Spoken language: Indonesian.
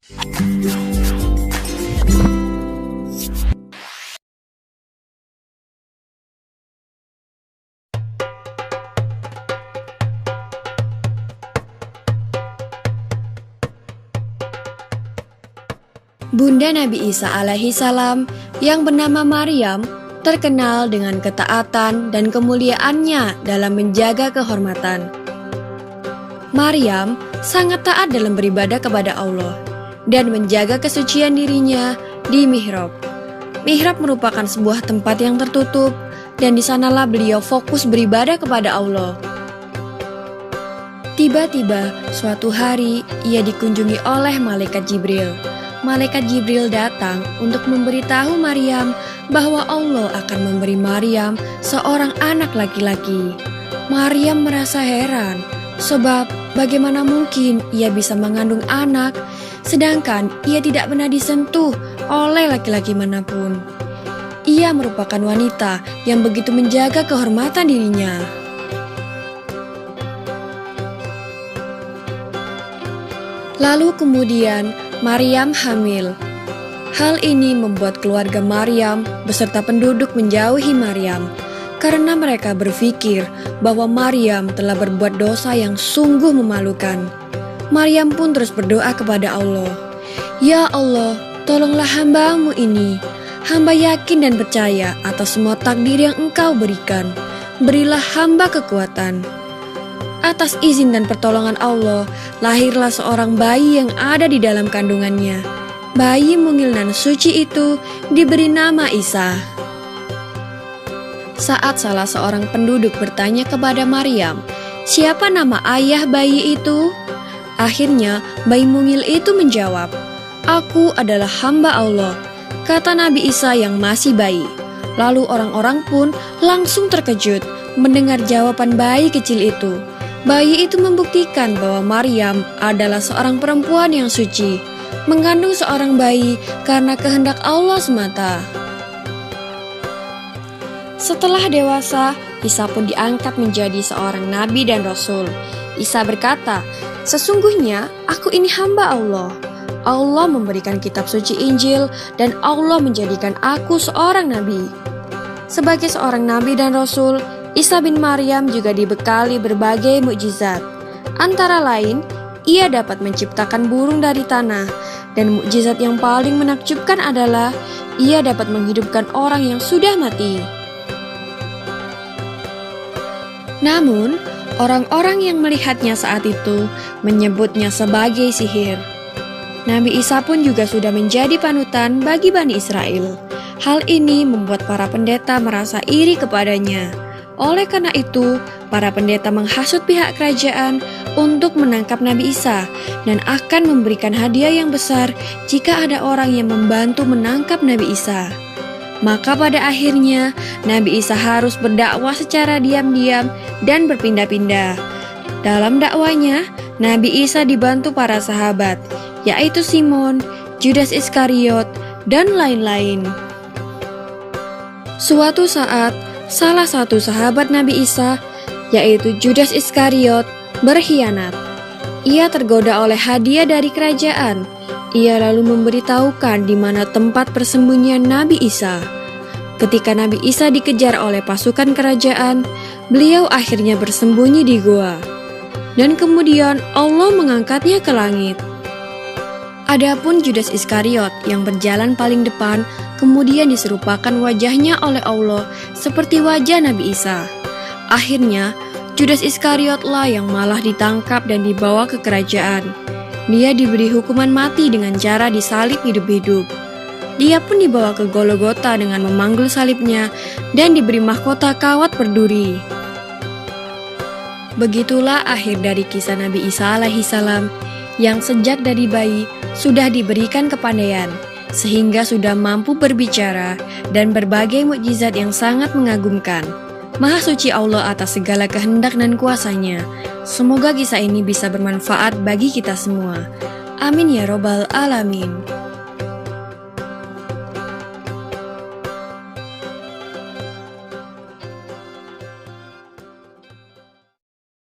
Bunda Nabi Isa alaihi salam yang bernama Maryam terkenal dengan ketaatan dan kemuliaannya dalam menjaga kehormatan. Maryam sangat taat dalam beribadah kepada Allah dan menjaga kesucian dirinya di mihrab. Mihrab merupakan sebuah tempat yang tertutup dan di sanalah beliau fokus beribadah kepada Allah. Tiba-tiba suatu hari ia dikunjungi oleh malaikat Jibril. Malaikat Jibril datang untuk memberitahu Maryam bahwa Allah akan memberi Maryam seorang anak laki-laki. Maryam merasa heran, sebab bagaimana mungkin ia bisa mengandung anak, sedangkan ia tidak pernah disentuh oleh laki-laki manapun. Ia merupakan wanita yang begitu menjaga kehormatan dirinya. Lalu kemudian Maryam hamil. Hal ini membuat keluarga Maryam beserta penduduk menjauhi Maryam karena mereka berpikir bahwa Maryam telah berbuat dosa yang sungguh memalukan. Maryam pun terus berdoa kepada Allah, "Ya Allah, tolonglah hamba-Mu ini. Hamba yakin dan percaya atas semua takdir yang Engkau berikan. Berilah hamba kekuatan." Atas izin dan pertolongan Allah, lahirlah seorang bayi yang ada di dalam kandungannya. Bayi mungil nan suci itu diberi nama Isa. Saat salah seorang penduduk bertanya kepada Maryam, "Siapa nama ayah bayi itu?" Akhirnya bayi mungil itu menjawab, "Aku adalah hamba Allah," kata Nabi Isa yang masih bayi. Lalu orang-orang pun langsung terkejut mendengar jawaban bayi kecil itu. Bayi itu membuktikan bahwa Maryam adalah seorang perempuan yang suci, mengandung seorang bayi karena kehendak Allah semata. Setelah dewasa, Isa pun diangkat menjadi seorang nabi dan rasul. Isa berkata, "Sesungguhnya aku ini hamba Allah. Allah memberikan kitab suci Injil dan Allah menjadikan aku seorang nabi." Sebagai seorang nabi dan rasul, Isa bin Maryam juga dibekali berbagai mukjizat. Antara lain, ia dapat menciptakan burung dari tanah, dan mukjizat yang paling menakjubkan adalah ia dapat menghidupkan orang yang sudah mati. Namun, orang-orang yang melihatnya saat itu menyebutnya sebagai sihir. Nabi Isa pun juga sudah menjadi panutan bagi Bani Israel. Hal ini membuat para pendeta merasa iri kepadanya. Oleh karena itu, para pendeta menghasut pihak kerajaan untuk menangkap Nabi Isa dan akan memberikan hadiah yang besar jika ada orang yang membantu menangkap Nabi Isa. Maka pada akhirnya, Nabi Isa harus berdakwah secara diam-diam dan berpindah-pindah. Dalam dakwanya, Nabi Isa dibantu para sahabat, yaitu Simon, Judas Iskariot, dan lain-lain. Suatu saat, salah satu sahabat Nabi Isa, yaitu Judas Iskariot, berkhianat. Ia tergoda oleh hadiah dari kerajaan. Ia lalu memberitahukan di mana tempat persembunyian Nabi Isa. Ketika Nabi Isa dikejar oleh pasukan kerajaan, beliau akhirnya bersembunyi di goa. Dan kemudian Allah mengangkatnya ke langit. Adapun Judas Iskariot yang berjalan paling depan, kemudian diserupakan wajahnya oleh Allah seperti wajah Nabi Isa. Akhirnya, Judas Iskariotlah yang malah ditangkap dan dibawa ke kerajaan. Dia diberi hukuman mati dengan cara disalib hidup-hidup. Dia pun dibawa ke Golgota dengan memanggul salibnya dan diberi mahkota kawat berduri. Begitulah akhir dari kisah Nabi Isa alaihi salam yang sejak dari bayi sudah diberikan kepandaian, sehingga sudah mampu berbicara dan berbagai mukjizat yang sangat mengagumkan. Maha suci Allah atas segala kehendak dan kuasanya. Semoga kisah ini bisa bermanfaat bagi kita semua. Amin ya robbal alamin.